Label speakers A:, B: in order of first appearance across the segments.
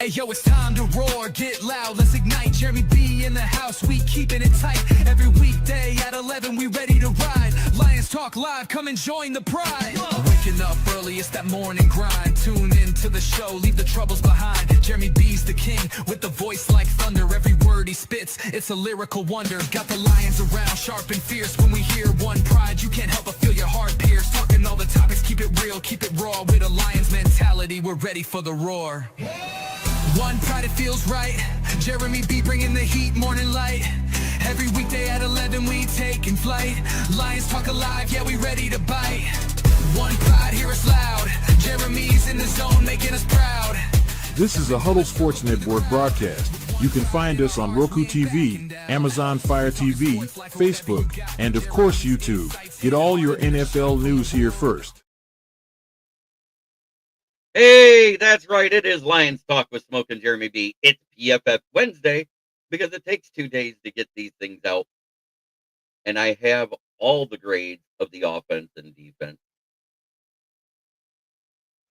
A: Hey yo, it's time to roar, get loud, let's ignite. Jeremy B in the house, we keeping it tight. Every weekday at 11, we ready to ride. Lions Talk Live, come and join the pride. Waking up early, it's that morning grind. Tune in to the show, leave the troubles behind. Jeremy B's the king, with the voice like thunder. Every word he spits, it's a lyrical wonder. Got the lions around, sharp and fierce. When we hear one pride, you can't help but feel your heart pierce. Talking all the topics, keep it real, keep it raw. With a lion's mentality, we're ready for the roar. One pride, it feels right. Jeremy B bringing the heat, morning light. Every weekday at 11, we taking flight. Lions Talk Alive, yeah, we ready to bite. One pride, hear us loud. Jeremy's in the zone, making us proud.
B: This is a Huddle Sports Network broadcast. You can find us on Roku TV, Amazon Fire TV, Facebook, and of course YouTube. Get all your NFL news here first.
C: Hey, that's right. It is Lions Talk with Smoke and Jeremy B. It's PFF Wednesday because it takes 2 days to get these things out. And I have all the grades of the offense and defense.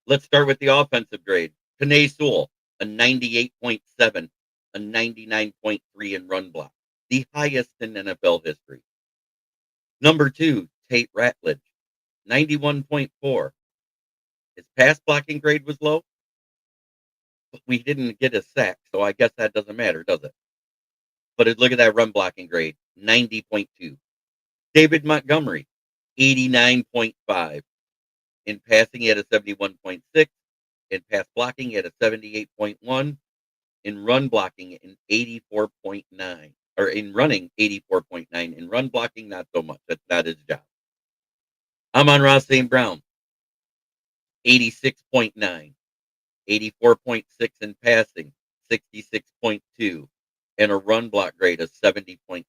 C: Let's start with the offensive grade. Penei Sewell, a 98.7, a 99.3 in run block, the highest in NFL history. Number 2, Tate Ratledge, 91.4. His pass blocking grade was low, but we didn't get a sack, so I guess that doesn't matter, does it? But look at that run blocking grade, 90.2. David Montgomery, 89.5. In passing, he had a 71.6. In pass blocking, he had a 78.1. In run blocking, an 84.9. Or in running, 84.9. In run blocking, not so much. That's not his job. Amon-Ra St. Brown, 86.9, 84.6 in passing, 66.2, and a run block grade of 70.6.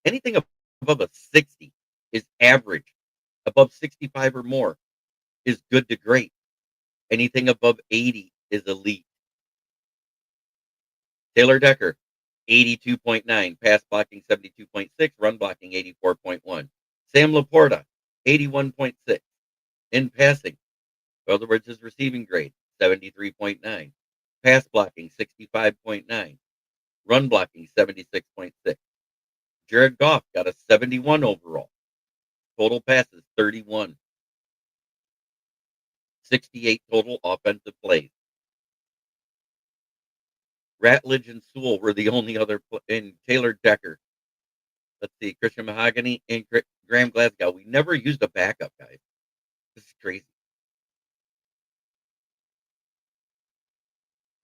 C: Anything above a 60 is average. Above 65 or more is good to great. Anything above 80 is elite. Taylor Decker, 82.9, pass blocking 72.6, run blocking 84.1. Sam Laporta, 81.6, in passing. In other words, his receiving grade, 73.9. Pass blocking, 65.9. Run blocking, 76.6. Jared Goff got a 71 overall. Total passes, 31. 68 total offensive plays. Ratledge and Sewell were the only other, in Taylor Decker. Let's see, Christian Mahogany and Graham Glasgow. We never used a backup, guys. This is crazy.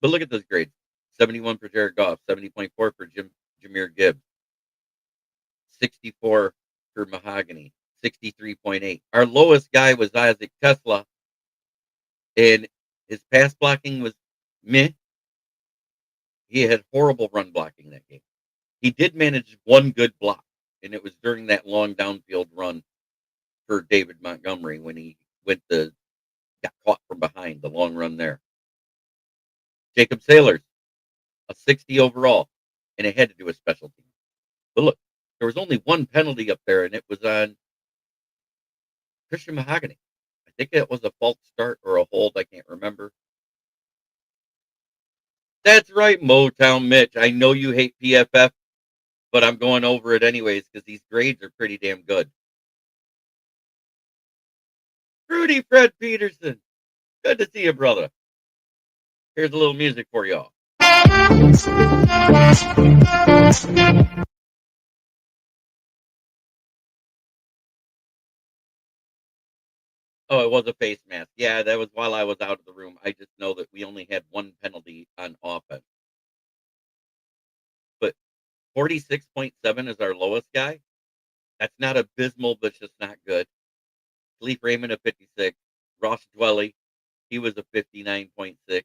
C: But look at those grades. 71 for Jared Goff, 70.4 for Jahmyr Gibbs, 64 for Mahogany, 63.8. Our lowest guy was Isaac Tesla, and his pass blocking was meh. He had horrible run blocking that game. He did manage one good block, and it was during that long downfield run for David Montgomery when he got caught from behind, the long run there. Jacob Sailors, a 60 overall, and it had to do with special teams. But look, there was only one penalty up there, and it was on Christian Mahogany. I think it was a false start or a hold. I can't remember. That's right, Motown Mitch. I know you hate PFF, but I'm going over it anyways because these grades are pretty damn good. Rudy Fred Peterson, good to see you, brother. Here's a little music for y'all. Oh, it was a face mask. Yeah, that was while I was out of the room. I just know that we only had one penalty on offense. But 46.7 is our lowest guy. That's not abysmal, but it's just not good. Khalif Raymond, a 56. Ross Dwelly, he was a 59.6.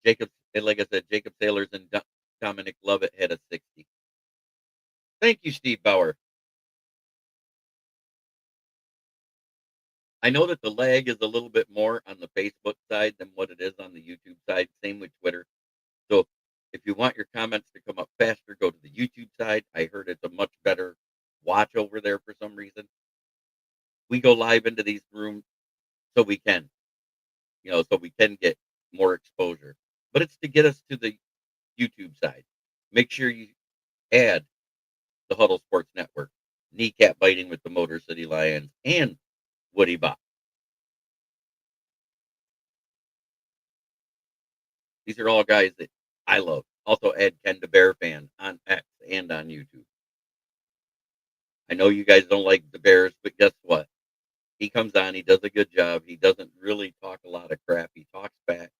C: Jacob, and like I said, Jacob Sailors and Dominic Lovett had a 60. Thank you, Steve Bauer. I know that the lag is a little bit more on the Facebook side than what it is on the YouTube side. Same with Twitter. So if you want your comments to come up faster, go to the YouTube side. I heard it's a much better watch over there for some reason. We go live into these rooms so we can, so we can get more exposure. but it's to get us to the YouTube side. Make sure you add the Huddle Sports Network, Kneecap Biting with the Motor City Lions, and Woody Bop. These are all guys that I love. Also add Ken the Bear Fan on X and on YouTube. I know you guys don't like the Bears, but guess what? He comes on, he does a good job. He doesn't really talk a lot of crap. He talks back.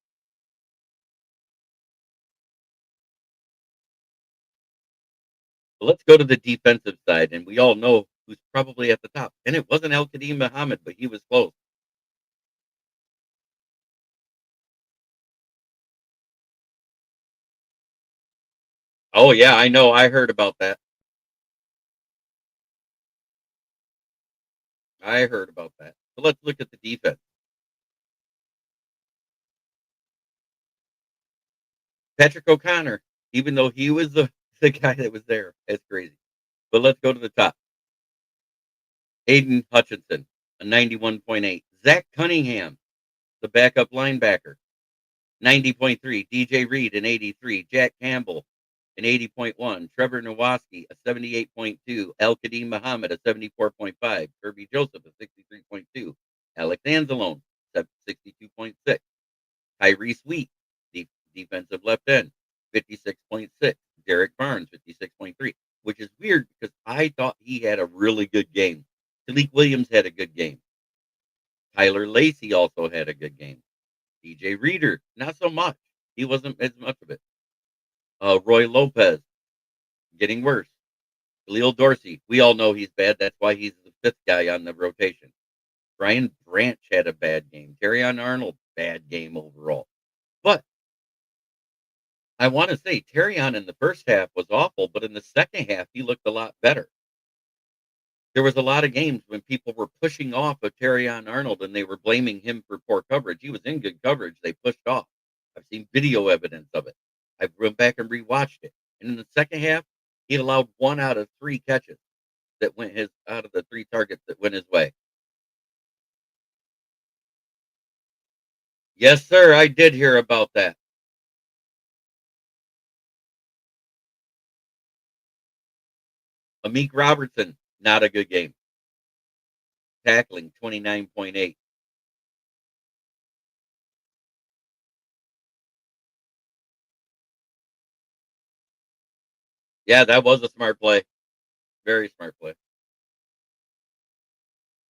C: But let's go to the defensive side, and we all know who's probably at the top. And it wasn't Al Qadim Muhammad, but he was close. Oh yeah, I know. I heard about that. I heard about that. So let's look at the defense. Patrick O'Connor, even though he was the guy that was there, it's crazy. But let's go to the top. Aiden Hutchinson, a 91.8. Zach Cunningham, the backup linebacker, 90.3. DJ Reed, an 83. Jack Campbell, an 80.1. Trevor Nowaski, a 78.2. El Kadim Muhammad, a 74.5. Kirby Joseph, a 63.2. Alex Anzalone, 62.6. Tyrese Wheat, defensive left end, 56.6. Derek Barnes, 56.3, which is weird because I thought he had a really good game. Talik Williams had a good game. Tyler Lacey also had a good game. DJ Reader, not so much. He wasn't as much of it. Roy Lopez, getting worse. Khalil Dorsey, we all know he's bad. That's why he's the fifth guy on the rotation. Brian Branch had a bad game. Terrion Arnold, bad game overall. But I want to say Terrion in the first half was awful, but in the second half, he looked a lot better. There was a lot of games when people were pushing off of Terrion Arnold and they were blaming him for poor coverage. He was in good coverage. They pushed off. I've seen video evidence of it. I went back and rewatched it. And in the second half, he allowed 1 out of 3 catches that went his out of the 3 targets that went his way. Yes, sir. I did hear about that. Amik Robertson, not a good game. Tackling 29.8. Yeah, that was a smart play. Very smart play.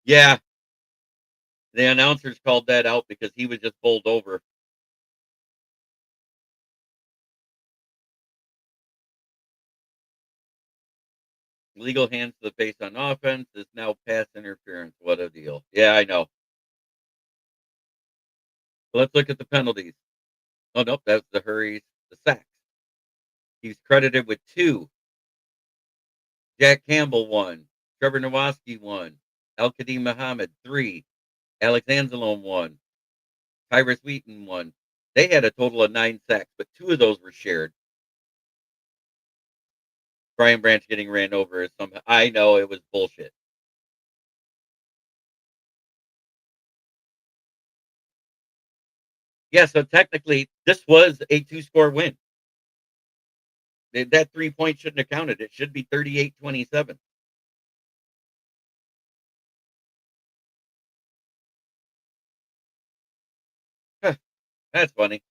C: Yeah, the announcers called that out because he was just bowled over. Legal hands to the face on offense is now pass interference. What a deal. Yeah, I know. Let's look at the penalties. Oh, nope, that's the hurries, the sacks. He's credited with 2. Jack Campbell 1. Trevor Nowaski 1. El Kadim Muhammad 3. Alex Anzalone 1. Tyrus Wheaton 1. They had a total of 9 sacks, but 2 of those were shared. Brian Branch getting ran over is somehow. I know it was bullshit. Yeah, so technically, this was a 2-score win. That 3 point shouldn't have counted. It should be 38-27. Huh, that's funny.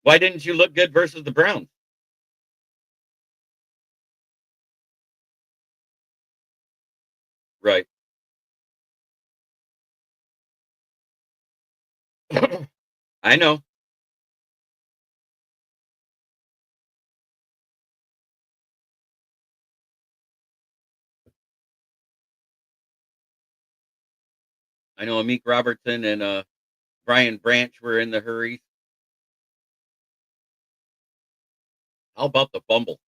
C: Why didn't you look good versus the Browns? Right. I know. I know Amik Robertson and Brian Branch were in the hurries. How about the fumble?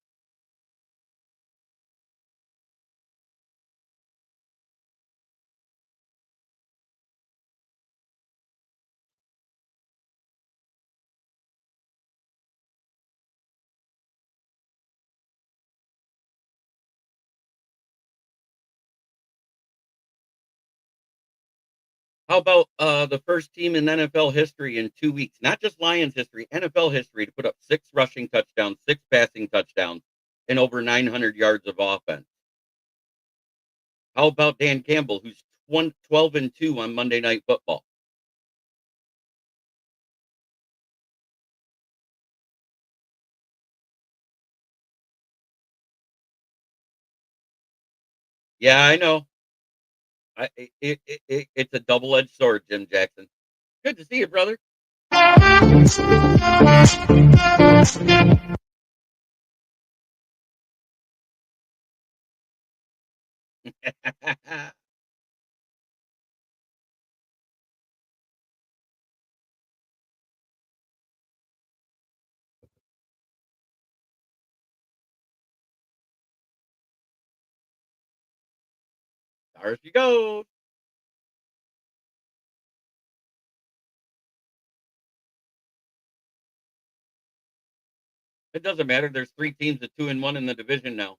C: How about the first team in NFL history in 2 weeks, not just Lions history, NFL history, to put up 6 rushing touchdowns, 6 passing touchdowns, and over 900 yards of offense? How about Dan Campbell, who's 12-2 on Monday Night Football? Yeah, I know. It's a double-edged sword, Jim Jackson. Good to see you, brother. There she goes. It doesn't matter. There's 3 teams at 2-1 in the division now.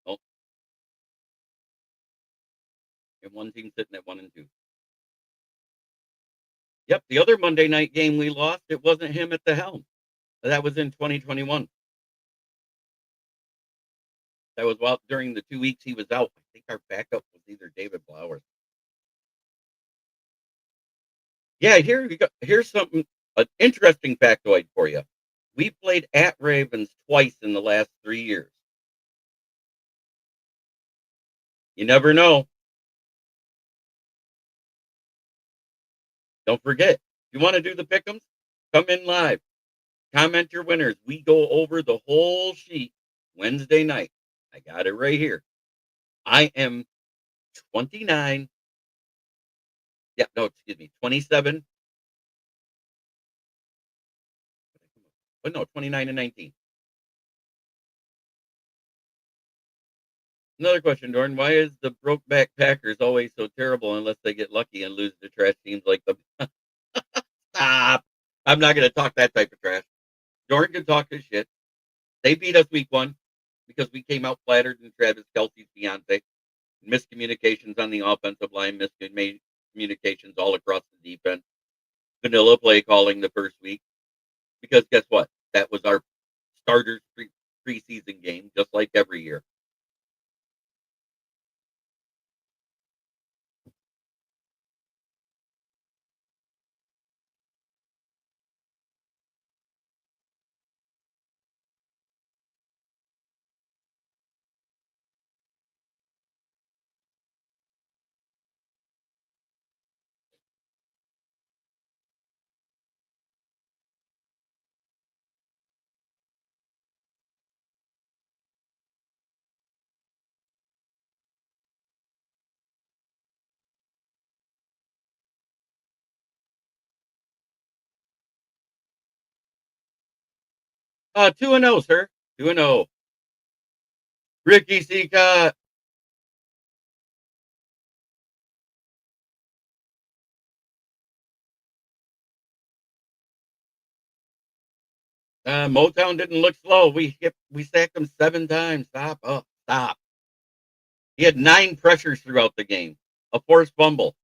C: Oh, and one team sitting at 1-2. Yep, the other Monday night game we lost, it wasn't him at the helm. That was in 2021. That was while during the 2 weeks he was out. I think our backup was either David Blauer. Yeah, here we go. Here's something, an interesting factoid for you. We played at Ravens twice in the last 3 years. You never know. Don't forget, if you want to do the pick'ems, come in live. Comment your winners. We go over the whole sheet Wednesday night. I got it right here. I am 29. Yeah, no, excuse me, 27. But no, 29-19. Another question, Dorn. Why is the Brokeback Packers always so terrible unless they get lucky and lose to trash teams like the Stop. I'm not gonna talk that type of trash. Dorn can talk his shit. They beat us week 1 because we came out flattered in Travis Kelce's fiance. Miscommunications on the offensive line, miscommunications all across the defense. Vanilla play calling the first week. Because guess what? That was our starters preseason game, just like every year. Uh, 2-0, sir. 2-0. Ricky Seacott. Motown didn't look slow. We sacked him 7 times. Stop. Oh, stop. He had 9 pressures throughout the game. A forced fumble.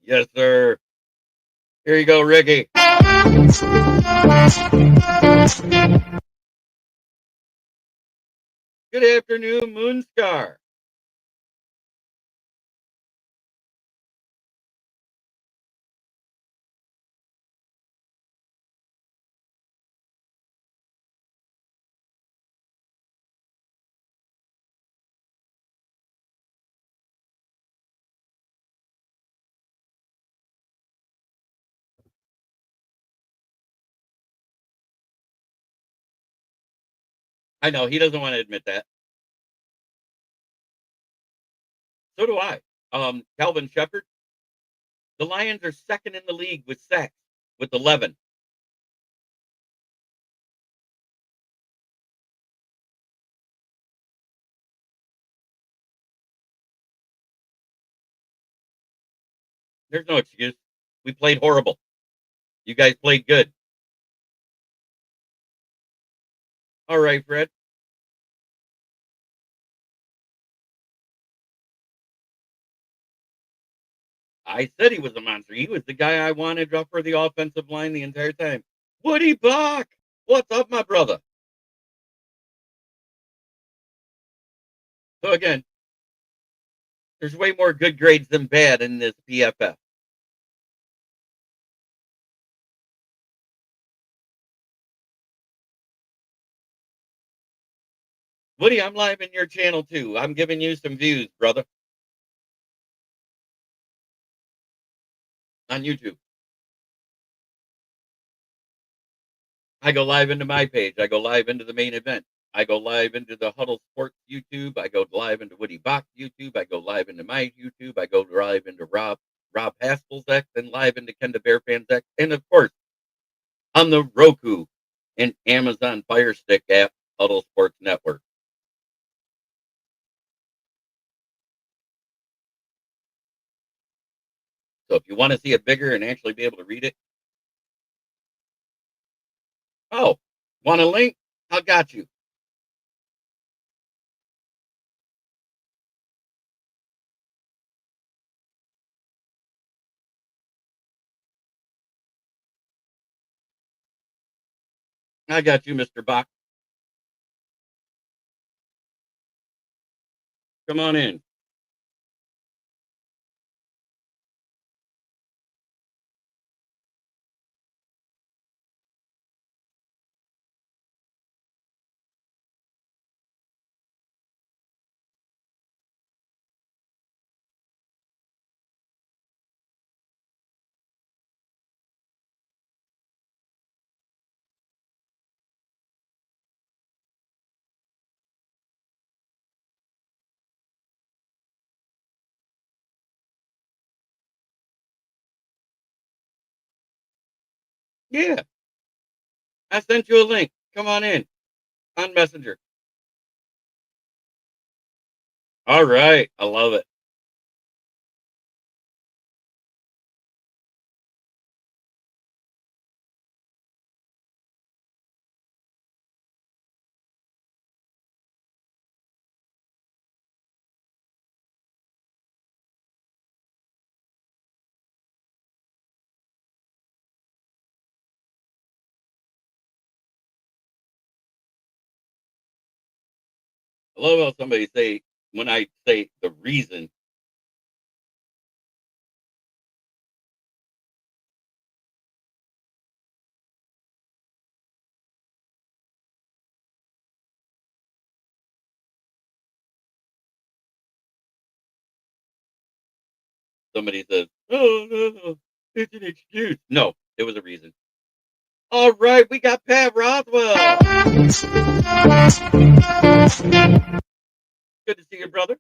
C: Yes, sir. Here you go, Ricky. Good afternoon, Moonscar. I know he doesn't want to admit that. So do I. Calvin Shepard. The Lions are second in the league with sacks with 11. There's no excuse. We played horrible. You guys played good. All right, Fred. I said he was a monster. He was the guy I wanted up for the offensive line the entire time. Woody Bach, what's up, my brother? So again, there's way more good grades than bad in this PFF. Woody, I'm live in your channel too. I'm giving you some views, brother, on YouTube. I go live into my page. I go live into the main event. I go live into the Huddle Sports YouTube. I go live into Woody Bach YouTube. I go live into my YouTube. I go live into Rob Haskell's X, and live into Kenda Bear Fans X, and of course on the Roku and Amazon Fire Stick app, Huddle Sports Network. So if you want to see it bigger and actually be able to read it, oh, want a link? I got you. I got you, Mr. Bach. Come on in. Yeah, I sent you a link. Come on in on Messenger. All right. I love it. I love how somebody say, when I say the reason, somebody says, oh, no, no, it's an excuse. No, it was a reason. All right. We got Pat Rothwell. Good to see you, brother.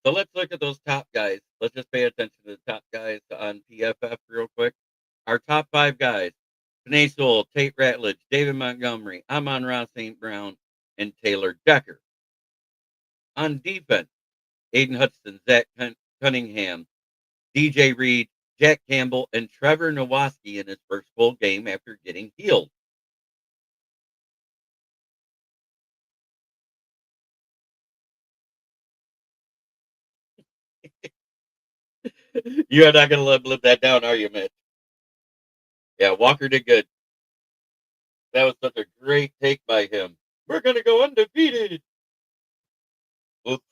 C: So let's look at those top guys. Let's just pay attention to the top guys on PFF real quick. Our top 5 guys: Panay Sewell, Tate Ratledge, David Montgomery, Amon-Ra St. Brown, and Taylor Decker. On defense, Aiden Hudson, Zach Cunningham, DJ Reed, Jack Campbell, and Trevor Nowaski in his first full game after getting healed. You're not going to live that down, are you, Mitch? Yeah, Walker did good. That was such a great take by him. We're going to go undefeated. Oops.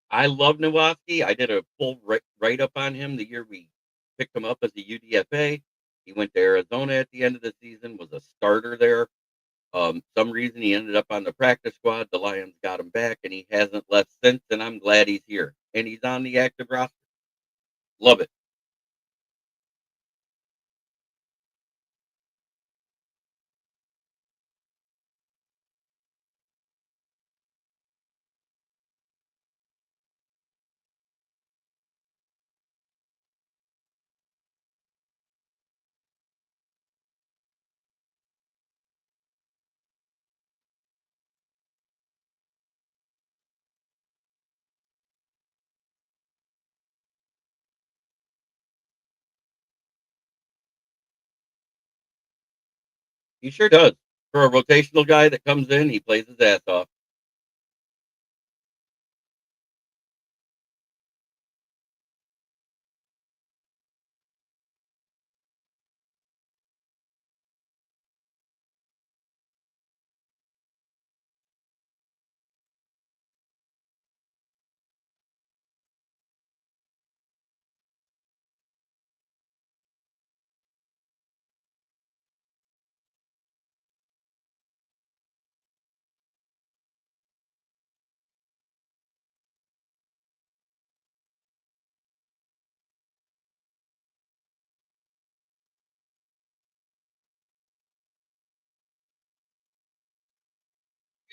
C: I love Nowaski. I did a full write up on him the year we picked him up as a UDFA. He went to Arizona at the end of the season, was a starter there. Some reason he ended up on the practice squad. The Lions got him back, and he hasn't left since. And I'm glad he's here, and he's on the active roster. Love it. He sure does. For a rotational guy that comes in, he plays his ass off.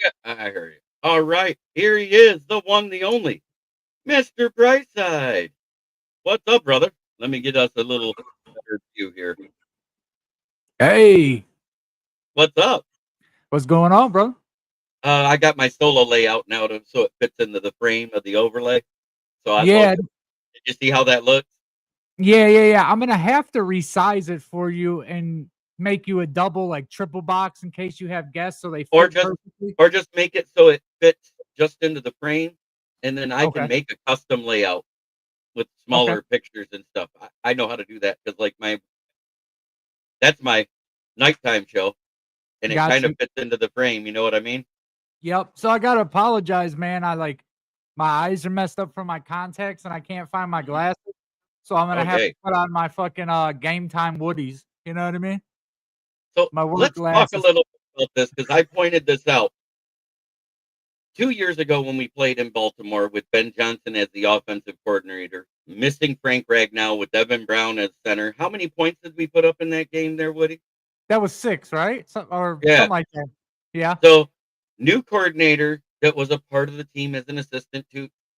C: Yeah, I heard you. All right, here he is, the one, the only, Mr. Brightside. What's up, brother? Let me get us a little better view here.
D: Hey,
C: What's up?
D: what's going on, bro?
C: I got my solo layout now so it fits into the frame of the overlay. So I
D: Yeah,
C: loaded. Did you see how that looks?
D: yeah. I'm gonna have to resize it for you and make you a double, like triple box in case you have guests, so they
C: Or
D: fit
C: just
D: perfectly.
C: or just make it so it fits just into the frame, and then I can
D: Okay,
C: make a custom layout with
D: okay,
C: smaller pictures and stuff. I know how to do that because like that's my nighttime show, and it
D: got
C: kind of
D: you.
C: fits into the frame. You know what I mean?
D: Yep. So I gotta apologize, man. I like my eyes are messed up from my contacts, and I can't find my
C: Mhm.
D: glasses. So I'm gonna have to
C: Okay.
D: put on my fucking game time woodies. You know what I mean?
C: So
D: My work
C: let's talk a
D: glasses.
C: little bit about this because I pointed this out 2 years ago when we played in Baltimore with Ben Johnson as the offensive coordinator, missing Frank Ragnow with Devin Brown as center. How many points did we put up in that game there, Woody?
D: That was 6, right? Or
C: Yeah.
D: something like that. Yeah.
C: So new coordinator that was a part of the team as an assistant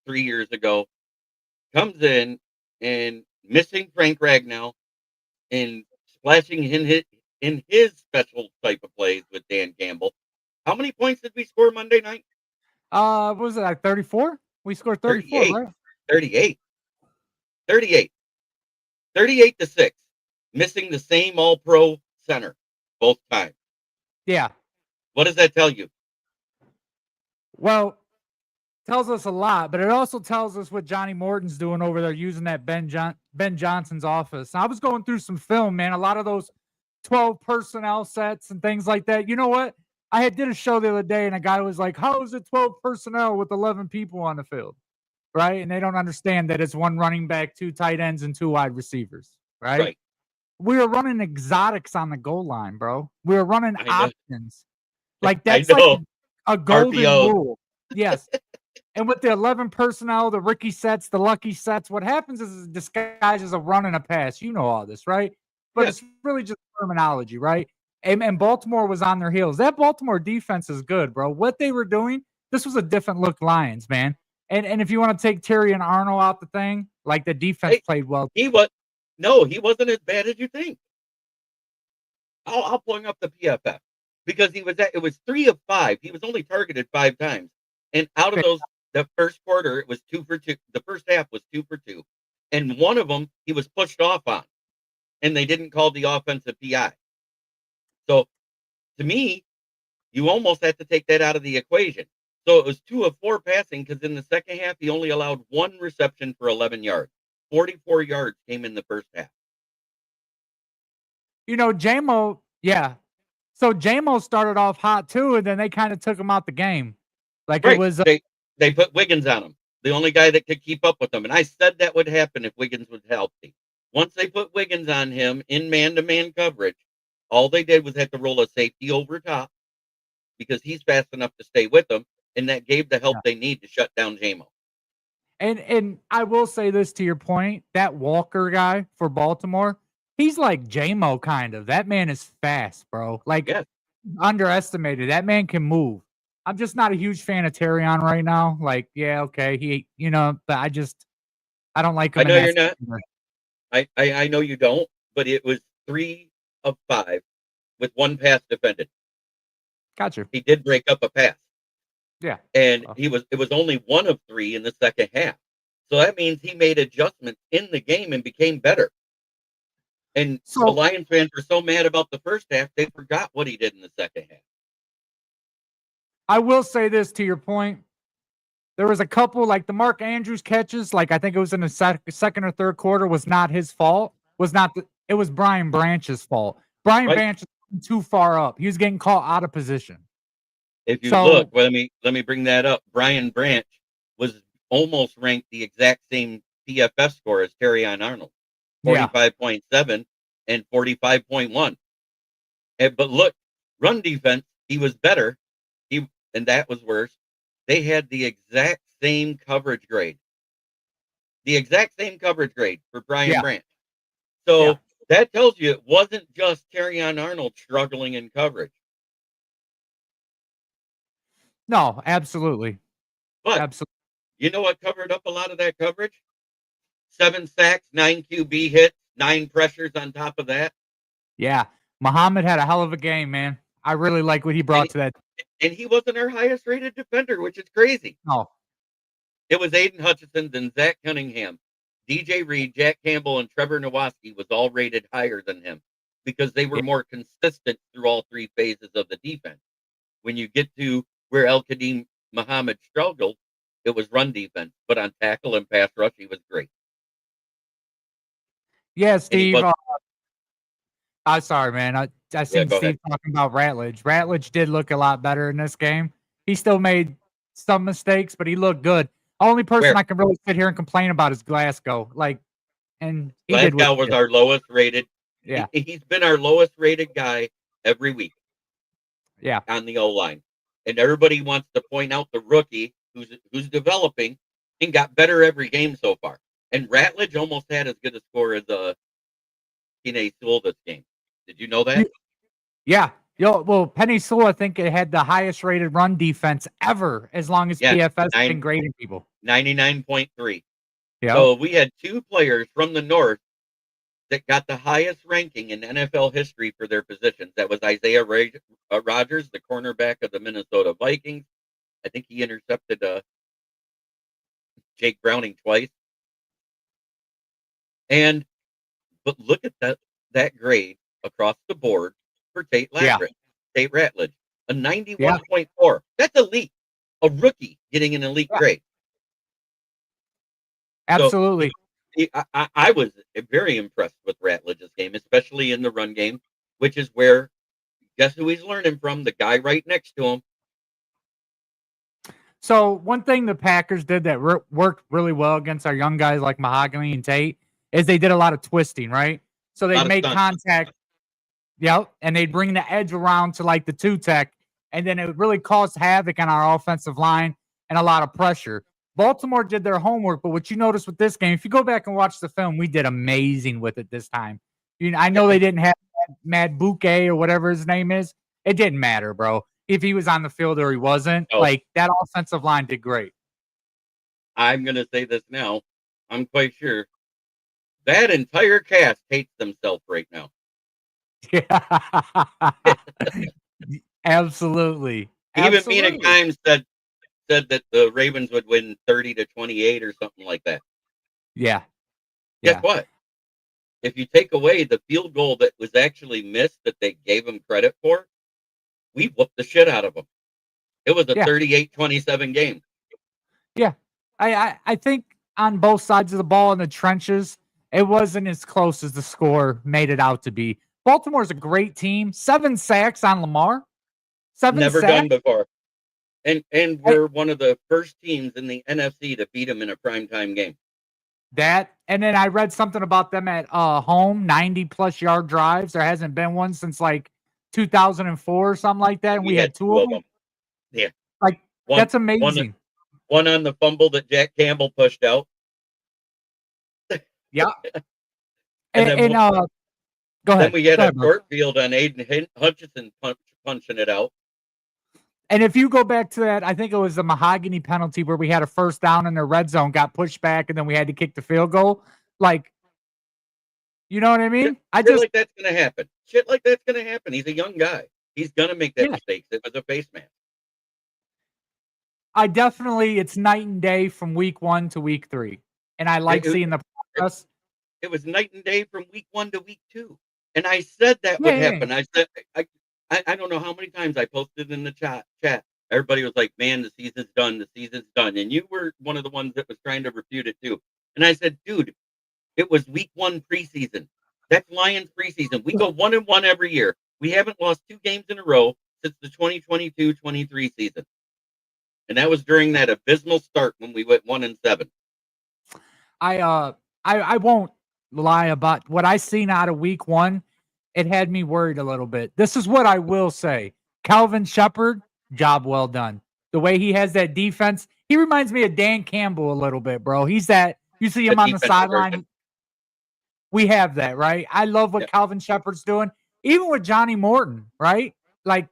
C: 3 years ago comes in and missing Frank Ragnow and splashing in his special type of plays with Dan Campbell. How many points did we score Monday night?
D: What was it, like 34? We scored 34,
C: 38.
D: right?
C: 38. 38. 38-6. Missing the same all pro center both times.
D: Yeah.
C: What does that tell you?
D: Well, tells us a lot, but it also tells us what Johnny Morton's doing over there using that Ben Johnson's office. I was going through some film, man. A lot of those 12 personnel sets and things like that. You know what? Did a show the other day, and a guy was like, "How is it 12 personnel with 11 people on the field?" Right? And they don't understand that it's one running back, two tight ends, and two wide receivers. Right?
C: Right.
D: We were running exotics on the goal line, bro. We were running
C: I know.
D: options. Like
C: I
D: that's like
C: know.
D: a golden
C: RPOs.
D: rule. Yes. And with the 11 personnel, the Ricky sets, the lucky sets, what happens is it disguises a run and a pass. You know all this, right? But
C: Yeah.
D: it's really just terminology, right? And Baltimore was on their heels. That Baltimore defense is good, bro. What they were doing, this was a different look Lions, man. And if you want to take Terry and Arnold out the thing, like the defense
C: Hey,
D: played well.
C: he was no, he wasn't as bad as you think. I'll bring up the PFF because it was 3 of 5. He was only targeted 5 times. And out of those, the first quarter, it was 2 for 2. The first half was 2 for 2. And one of them he was pushed off on, and they didn't call the offensive PI. So to me, you almost have to take that out of the equation. So it was 2 of 4 passing because in the second half, he only allowed one reception for 11 yards. 44 yards came in the first half.
D: JMO, yeah. So JMO started off hot too, and then they kind of took him out the game. Like it
C: Right.
D: was
C: They put Wiggins on him, the only guy that could keep up with him. And I said that would happen if Wiggins was healthy. Once they put Wiggins on him in man-to-man coverage, all they did was have to roll a safety over top because he's fast enough to stay with them, and that gave the help they need to shut down JMO.
D: And I will say this to your point, that Walker guy for Baltimore, he's like JMO kind of. That man is fast, bro. Like
C: Yes,
D: underestimated. That man can move. I'm just not a huge fan of Terrion right now. Like, yeah, okay, but I don't like
C: I
D: him in
C: know
D: that.
C: you're not. I know you don't, but it was 3 of 5 with one pass defended.
D: Gotcha.
C: He did break up a pass.
D: Yeah.
C: And it was only 1 of 3 in the second half. So that means he made adjustments in the game and became better. And the
D: So
C: Lions fans were so mad about the first half, they forgot what he did in the second half.
D: I will say this to your point. There was a couple, like the Mark Andrews catches, like I think it was in the second or third quarter, was not his fault. It was Brian Branch's fault. Brian
C: Right?
D: Branch was too far up. He was getting caught out of position.
C: If you look,
D: So
C: well, let me bring that up. Brian Branch was almost ranked the exact same PFF score as Terrion Arnold,
D: yeah,
C: 45.7 and 45.1. But look, run defense, he was better. And that was worse. They had the exact same coverage grade. The exact same coverage grade for Brian
D: yeah,
C: Branch.
D: yeah.
C: So that tells you it wasn't just Terrion Arnold struggling in coverage.
D: No, absolutely.
C: But
D: Absolutely.
C: you know what covered up a lot of that coverage? 7 sacks, 9 QB hits, 9 pressures on top of that.
D: Yeah. Muhammad had a hell of a game, man. I really like what he brought
C: And,
D: to that.
C: and he wasn't our highest rated defender, which is crazy.
D: No.
C: It was Aiden Hutchinson, then Zach Cunningham. DJ Reed, Jack Campbell, and Trevor Nowaski was all rated higher than him because they were
D: Yeah.
C: more consistent through all 3 phases of the defense. When you get to where El Kadim Muhammad struggled, it was run defense, but on tackle and pass rush, he was great.
D: Yeah,
C: And he
D: Steve.
C: was,
D: I'm sorry, man. I
C: yeah,
D: seen
C: go
D: Steve
C: ahead.
D: talking about Ratledge. Ratledge did look a lot better in this game. He still made some mistakes, but he looked good. Only person
C: Where
D: I can really sit here and complain about is Glasgow. Like, and he did what
C: Glasgow
D: he
C: was
D: did.
C: our lowest rated.
D: Yeah,
C: He's been our lowest rated guy every week
D: yeah,
C: on the O line, and everybody wants to point out the rookie who's developing and got better every game so far. And Ratledge almost had as good a score as Kine Sewell this game. Did you know that?
D: yeah. Yo, well, Penny Sewell, I think it had the highest rated run defense ever, as long as
C: Yeah,
D: PFS has been grading people.
C: 99.3.
D: Yeah,
C: So we had 2 players from the north that got the highest ranking in NFL history for their positions. That was Isaiah Rodgers, the cornerback of the Minnesota Vikings. I think he intercepted Jake Browning twice. But look at that grade across the board for Tate
D: yeah,
C: Ratledge, a
D: yeah,
C: 91.4. That's elite. A rookie getting an elite
D: yeah.
C: grade. So
D: Absolutely.
C: I was very impressed with Ratledge's game, especially in the run game, which is where, guess who he's learning from? The guy right next to him.
D: So one thing the Packers did that worked really well against our young guys like Mahogany and Tate is they did a lot of twisting, right? So
C: A
D: they'd
C: lot of
D: make
C: stunts.
D: contact, yep, and they'd bring the edge around to like the 2-tech, and then it would really cause havoc on our offensive line and a lot of pressure. Baltimore did their homework, but what you notice with this game, if you go back and watch the film, we did amazing with it this time. I know they didn't have Mad Bouquet or whatever his name is. It didn't matter, bro. If he was on the field or he wasn't,
C: Oh,
D: like that offensive line did great.
C: I'm going to say this now. I'm quite sure that entire cast hates themselves right now.
D: Absolutely.
C: Even Mina
D: Absolutely.
C: Kimes said that the Ravens would win 30-28 or something like that.
D: Yeah.
C: Guess
D: Yeah.
C: what? If you take away the field goal that was actually missed that they gave them credit for, we whooped the shit out of them. It was a
D: Yeah.
C: 38-27 game.
D: Yeah. I think on both sides of the ball in the trenches, it wasn't as close as the score made it out to be. Baltimore's a great team. 7 sacks on Lamar. 7
C: Never
D: sacks.
C: done before. And
D: I-
C: we're one of the first teams in the NFC to beat them in a primetime game.
D: That, and then I read something about them at home, 90+ yard drives. There hasn't been one since like 2004 or something like that. And we had 2 of them.
C: Yeah.
D: Like,
C: One,
D: that's amazing.
C: One on the fumble that Jack Campbell pushed out.
D: Yeah.
C: And then
D: Go ahead.
C: Then we had
D: Go
C: a
D: ahead, bro.
C: short field on Aiden Hutchinson punching it out.
D: And if you go back to that, I think it was the Mahogany penalty where we had a first down in the red zone, got pushed back, and then we had to kick the field goal. Like, you know what I mean?
C: Shit like that's going to happen. Shit like that's going to happen. He's a young guy. He's going to make that
D: Yeah.
C: mistake. It was a face mask.
D: It's night and day from week 1 to week 3. And I like seeing the progress.
C: It was night and day from week 1 to week 2. And I said that would
D: Yeah.
C: happen. I said, I don't know how many times I posted in the chat. Everybody was like, man, the season's done. The season's done. And you were one of the ones that was trying to refute it too. And I said, dude, it was week 1 preseason. That's Lions preseason. We go 1-1 every year. We haven't lost 2 games in a row since the 2022-23 season. And that was during that abysmal start when we went 1-7.
D: I won't lie about what I seen out of week 1. It had me worried a little bit. This is what I will say. Calvin Shepard, job well done. The way he has that defense, he reminds me of Dan Campbell a little bit, bro. He's that, you see him on the sideline. We have that, right? I love what Calvin Shepard's doing. Even with Johnny Morton, right? Like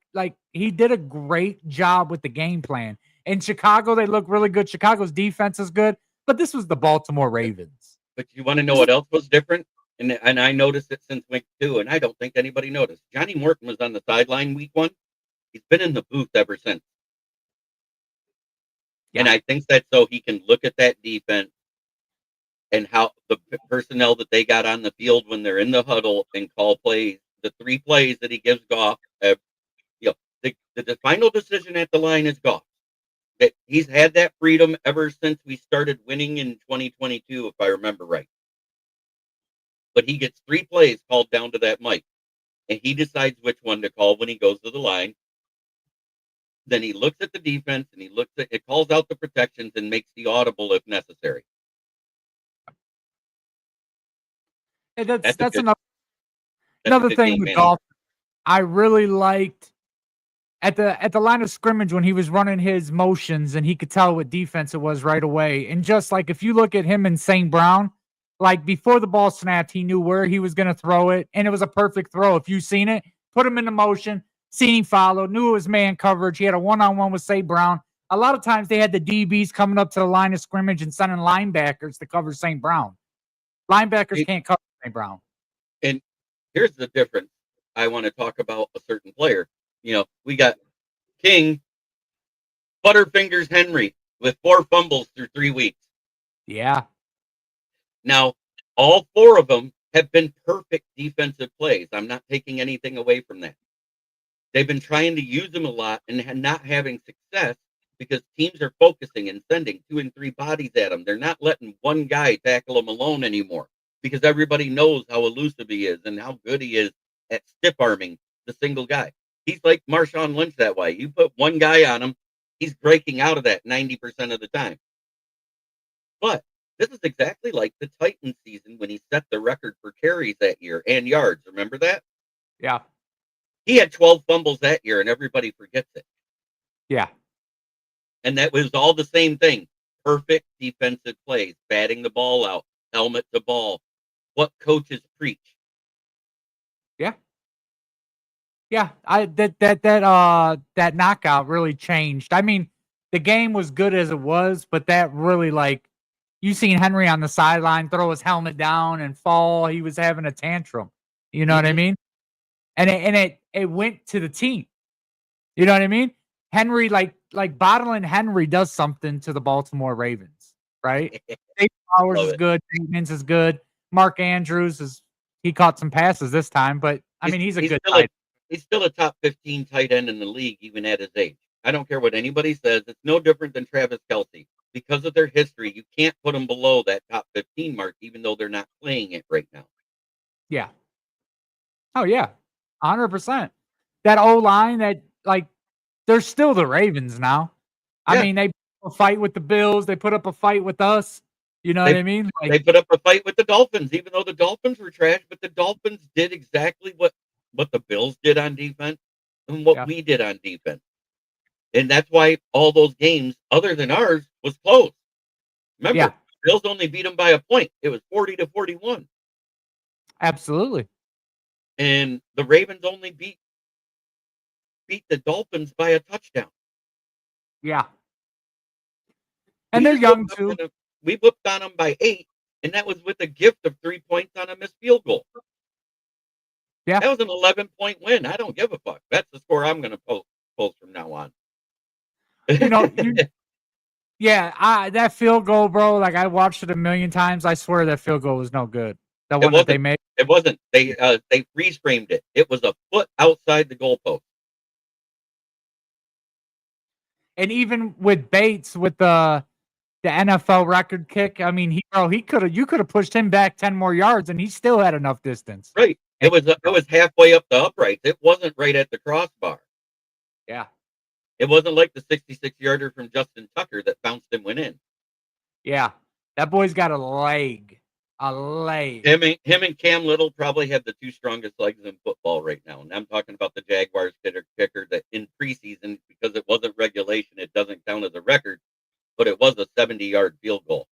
D: he did a great job with the game plan. In Chicago, they look really good. Chicago's defense is good, but this was the Baltimore Ravens.
C: But you want to know what else was different? And I noticed it since week 2, and I don't think anybody noticed. Johnny Morton was on the sideline week 1. He's been in the booth ever since. Yeah. And I think that's so he can look at that defense and how the personnel that they got on the field when they're in the huddle and call plays, the 3 plays that he gives Goff. The final decision at the line is Goff. That he's had that freedom ever since we started winning in 2022, if I remember right. But he gets 3 plays called down to that mic, and he decides which one to call when he goes to the line. Then he looks at the defense, and it calls out the protections and makes the audible if necessary.
D: Hey, that's another thing with Goff. I really liked at the line of scrimmage when he was running his motions and he could tell what defense it was right away. And just like if you look at him and St. Brown, like before the ball snapped, he knew where he was going to throw it, and it was a perfect throw. If you've seen it, put him into motion, seen him follow, knew it was man coverage. He had a one-on-one with St. Brown. A lot of times they had the DBs coming up to the line of scrimmage and sending linebackers to cover St. Brown. Linebackers can't cover St. Brown.
C: And here's the difference. I want to talk about a certain player. We got King, Butterfingers Henry with 4 fumbles through 3 weeks.
D: Yeah.
C: Now, all 4 of them have been perfect defensive plays. I'm not taking anything away from that. They've been trying to use them a lot and not having success because teams are focusing and sending 2 and 3 bodies at them. They're not letting one guy tackle them alone anymore because everybody knows how elusive he is and how good he is at stiff-arming the single guy. He's like Marshawn Lynch that way. You put one guy on him, he's breaking out of that 90% of the time. But this is exactly like the Titans season when he set the record for carries that year and yards. Remember that?
D: Yeah.
C: He had 12 fumbles that year, and everybody forgets it.
D: Yeah.
C: And that was all the same thing. Perfect defensive plays, batting the ball out, helmet to ball. What coaches preach.
D: Yeah. Yeah, that knockout really changed. I mean, the game was good as it was, but that really, like, you seen Henry on the sideline throw his helmet down and fall. He was having a tantrum. You know what I mean? And it went to the team. You know what I mean? Henry, like bottling Henry does something to the Baltimore Ravens, right? Dave Powers is good. Bateman's is good. Mark Andrews he caught some passes this time, but I mean, he's a good tight end.
C: He's still a top 15 tight end in the league, even at his age. I don't care what anybody says. It's no different than Travis Kelce. Because of their history, you can't put them below that top 15 mark, even though they're not playing it right now.
D: Yeah. Oh, yeah. 100%. That O-line, they're still the Ravens now. I mean, they put up a fight with the Bills. They put up a fight with us. You know what I mean?
C: They put up a fight with the Dolphins, even though the Dolphins were trash, but the Dolphins did exactly what the Bills did on defense and what we did on defense. And that's why all those games, other than ours, was close. Remember, the Bills only beat them by a point. It was 40-41.
D: Absolutely.
C: And the Ravens only beat the Dolphins by a touchdown.
D: Yeah. And they're young, too.
C: We whipped on them by 8, and that was with a gift of 3 points on a missed field goal.
D: Yeah.
C: That was an 11-point win. I don't give a fuck. That's the score I'm going to post from now on.
D: That field goal, bro, like I watched it a million times. I swear that field goal was no good. The
C: It
D: one that they
C: wasn't.
D: made.
C: It wasn't. They freeze framed it. It was a foot outside the goalpost.
D: And even with Bates with the NFL record kick, I mean, he could have you could have pushed him back 10 more yards and he still had enough distance.
C: Right.
D: And
C: It was halfway up the uprights. It wasn't right at the crossbar.
D: yeah.
C: It wasn't like the 66-yarder from Justin Tucker that bounced and went in.
D: Yeah. That boy's got a leg. A leg.
C: Him and Cam Little probably have the two strongest legs in football right now. And I'm talking about the Jaguars kicker that in preseason, because it wasn't regulation, it doesn't count as a record, but it was a 70-yard field goal.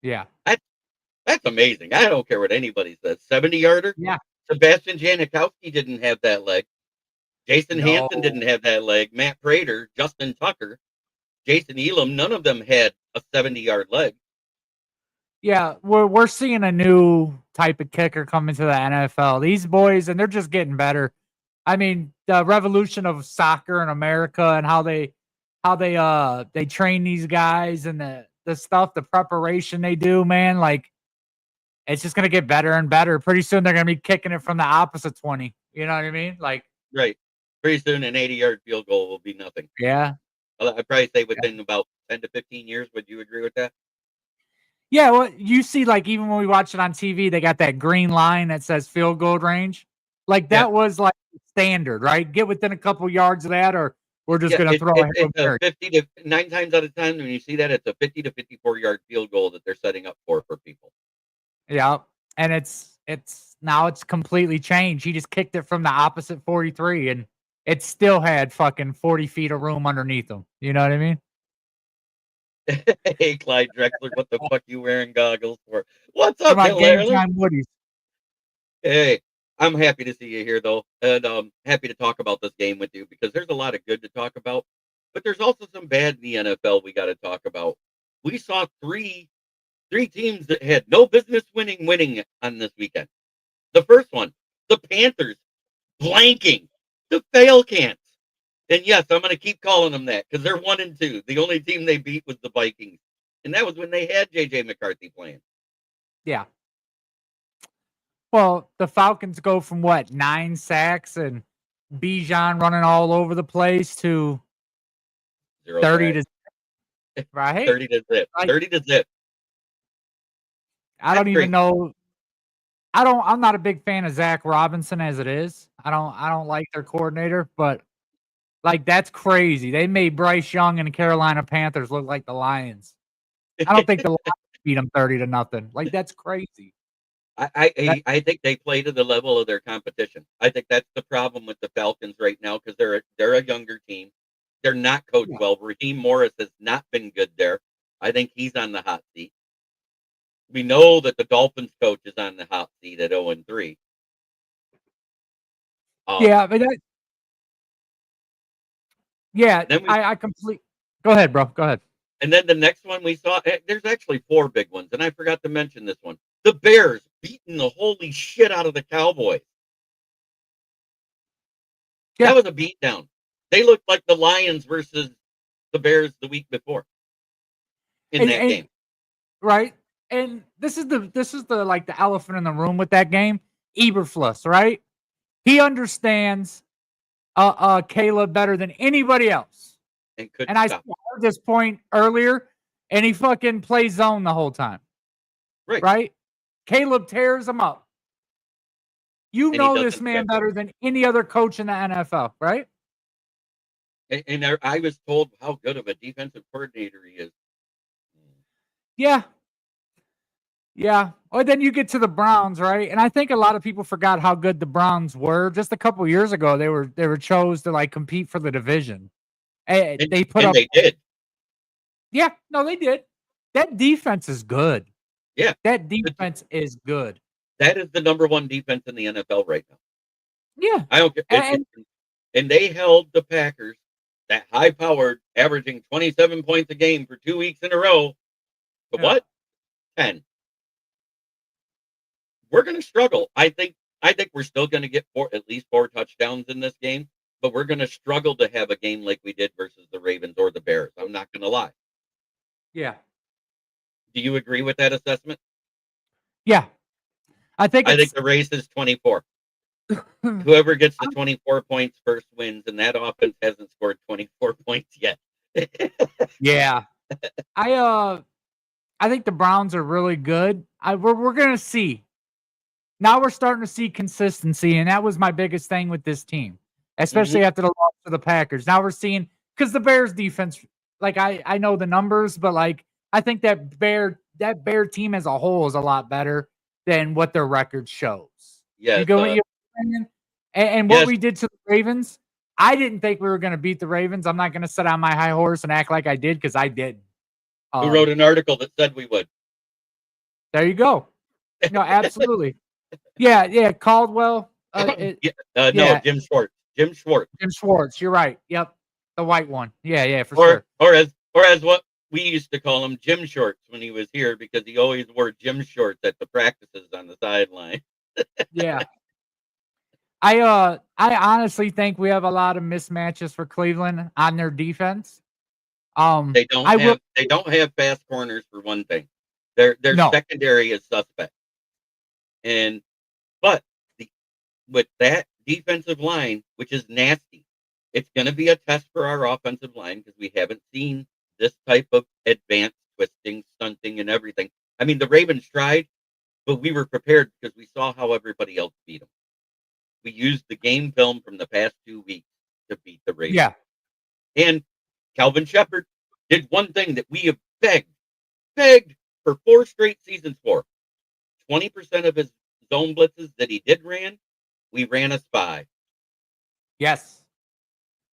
D: Yeah.
C: That's amazing. I don't care what anybody says. 70-yarder?
D: Yeah.
C: Sebastian Janikowski didn't have that leg. Jason Hansen didn't have that leg. Matt Prater, Justin Tucker, Jason Elam, none of them had a 70-yard leg.
D: Yeah, we're seeing a new type of kicker coming to the NFL. These boys, and they're just getting better. I mean, the revolution of soccer in America and how they train these guys and the stuff, the preparation they do, man, like it's just gonna get better and better. Pretty soon they're gonna be kicking it from the opposite 20. You know what I mean? Like,
C: right. Pretty soon an 80-yard field goal will be nothing.
D: yeah.
C: I'd probably say within about 10 to 15 years. Would you agree with that?
D: Yeah, well, you see, like, even when we watch it on TV, they got that green line that says field goal range. Like, that was, like, standard, right? Get within a couple yards of that, or we're just going to throw a
C: it's a 50 to 9 times out of 10 when you see that, it's a 50 to 54-yard field goal that they're setting up for people.
D: Yeah, and it's now it's completely changed. He just kicked it from the opposite 43, and it still had fucking 40 feet of room underneath him. You know what I mean?
C: Hey, Clyde Drexler, what the fuck you wearing goggles for? What's up,
D: Game
C: Larry?
D: time Woodies.
C: Hey, I'm happy to see you here, though, and happy to talk about this game with you because there's a lot of good to talk about, but there's also some bad in the NFL we got to talk about. We saw three teams that had no business winning on this weekend. The first one, the Panthers, blanking the Falcons. And yes, I'm going to keep calling them that because they're 1-2. The only team they beat was the Vikings, and that was when they had J.J. McCarthy playing.
D: Yeah. Well, the Falcons go from what, 9 sacks and Bijan running all over the place to 30 to right?
C: 30 to zip. 30 to zip.
D: I don't even know. I'm not a big fan of Zach Robinson as it is. I don't like their coordinator, but like that's crazy. They made Bryce Young and the Carolina Panthers look like the Lions. I don't think the Lions beat them 30 to nothing. Like that's crazy.
C: I think they play to the level of their competition. I think that's the problem with the Falcons right now because they're a younger team. They're not coached well. Raheem Morris has not been good there. I think he's on the hot seat. We know that the Dolphins coach is on the hot seat at 0-3.
D: Yeah, but I complete. Go ahead, bro. Go ahead.
C: And then the next one we saw, there's actually 4 big ones, and I forgot to mention this one. The Bears beating the holy shit out of the Cowboys. Yeah. That was a beatdown. They looked like the Lions versus the Bears the week before in that game.
D: Right. And this is the like the elephant in the room with that game. Eberflus, right? He understands Caleb better than anybody else. And I heard this point earlier, and he fucking plays zone the whole time. Right? Caleb tears him up. You know this man better than any other coach in the NFL, right?
C: And I was told how good of a defensive coordinator he is.
D: Yeah. Yeah. Or then you get to the Browns, right? And I think a lot of people forgot how good the Browns were. Just a couple years ago, they were chose to like compete for the division. They did. Yeah, no, they did. That defense is good.
C: Yeah.
D: That defense is good.
C: That is the number 1 defense in the NFL right now.
D: Yeah.
C: I don't care. And they held the Packers, that high-powered, averaging 27 points a game for 2 weeks in a row. But what? 10. We're going to struggle. I think we're still going to get at least 4 touchdowns in this game, but we're going to struggle to have a game like we did versus the Ravens or the Bears. I'm not going to lie.
D: Yeah.
C: Do you agree with that assessment?
D: Yeah. I think
C: I think the race is 24. Whoever gets the 24 points first wins, and that offense hasn't scored 24 points yet.
D: yeah. I think the Browns are really good. We're gonna see. Now we're starting to see consistency, and that was my biggest thing with this team, especially after the loss to the Packers. Now we're seeing because the Bears defense, like I know the numbers, but like I think that Bear team as a whole is a lot better than what their record shows.
C: Yes,
D: You go and what
C: yes.
D: we did to the Ravens. I didn't think we were going to beat the Ravens. I'm not going to sit on my high horse and act like I did because I did.
C: Who wrote an article that said we would?
D: There you go. No, absolutely. Yeah. Caldwell.
C: No,
D: yeah.
C: Jim Schwartz. Jim Schwartz.
D: You're right. Yep, the white one. Yeah, for
C: or,
D: sure.
C: Or as what we used to call him, Jim Shorts, when he was here, because he always wore gym shorts at the practices on the sideline.
D: Yeah. I honestly think we have a lot of mismatches for Cleveland on their defense.
C: They don't have fast corners for one thing. Their secondary is suspect. But with that defensive line, which is nasty, it's going to be a test for our offensive line because we haven't seen this type of advanced twisting, stunting, and everything. I mean, the Ravens tried, but we were prepared because we saw how everybody else beat them. We used the game film from the past 2 weeks to beat the Ravens.
D: Yeah.
C: And Calvin Shepard did one thing that we have begged for 4 straight seasons for. 20% of his zone blitzes that he did ran, we ran a spy.
D: Yes.